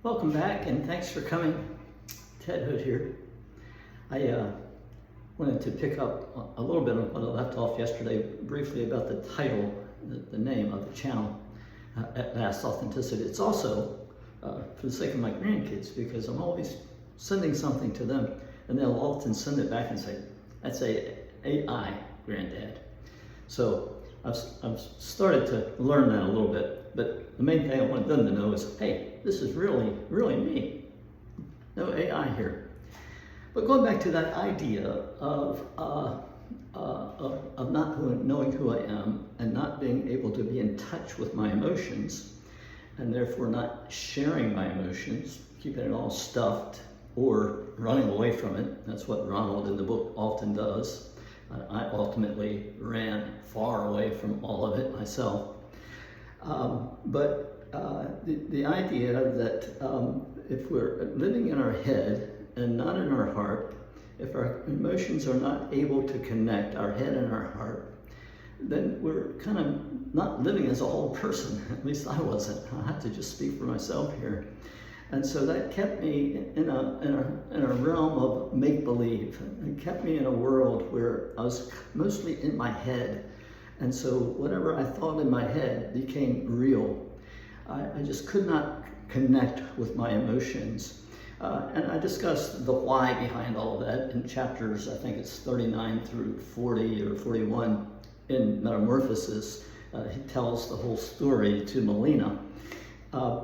Welcome back and thanks for coming. Ted Hood here. I wanted to pick up a little bit on what I left off yesterday briefly about the title, the name of the channel, At Last Authenticity. It's also for the sake of my grandkids, because I'm always sending something to them and they'll often send it back and say, that's a AI granddad. So I've started to learn that a little bit, but the main thing I want them to know is, hey, this is really, really me. No AI here. But going back to that idea of not knowing who I am and not being able to be in touch with my emotions, and therefore not sharing my emotions, keeping it all stuffed or running away from it. That's what Ronald in the book often does. I ultimately ran far away from all of it myself. But the idea that if we're living in our head and not in our heart, if our emotions are not able to connect our head and our heart, then we're kind of not living as a whole person. At least I wasn't. I have to just speak for myself here. And so that kept me in a realm of make-believe. It kept me in a world where I was mostly in my head. And so whatever I thought in my head became real. I just could not connect with my emotions. And I discussed the why behind all of that in chapters, I think it's 39 through 40 or 41 in Metamorphosis. He tells the whole story to Melina. I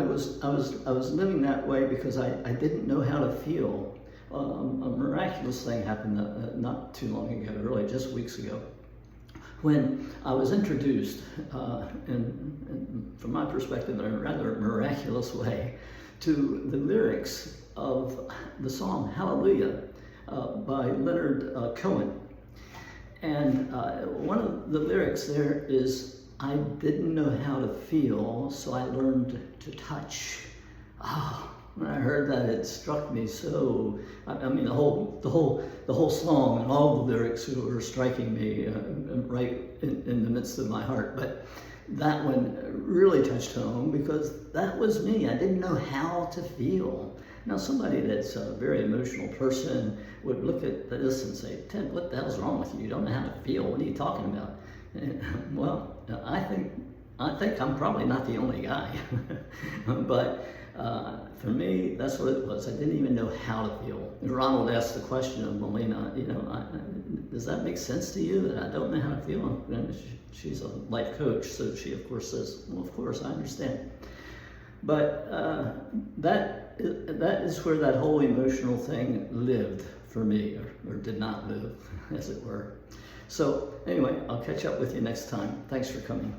was living that way because I didn't know how to feel. A miraculous thing happened not too long ago, really just weeks ago, when I was introduced, from my perspective, in a rather miraculous way, to the lyrics of the song Hallelujah by Leonard Cohen. And one of the lyrics there is, I didn't know how to feel, so I learned to touch. When I heard that, it struck me so. I mean, the whole song and all the lyrics were striking me right in the midst of my heart. But that one really touched home because that was me. I didn't know how to feel. Now, somebody that's a very emotional person would look at this and say, Ted, what the hell's wrong with you? You don't know how to feel. What are you talking about? Well, I think I'm probably not the only guy, but for me, that's what it was. I didn't even know how to feel. And Ronald asked the question of Melina, does that make sense to you that I don't know how to feel? And she's a life coach, so she of course says, well, of course I understand. But that is where that whole emotional thing lived for me, or did not live, as it were. So anyway, I'll catch up with you next time. Thanks for coming.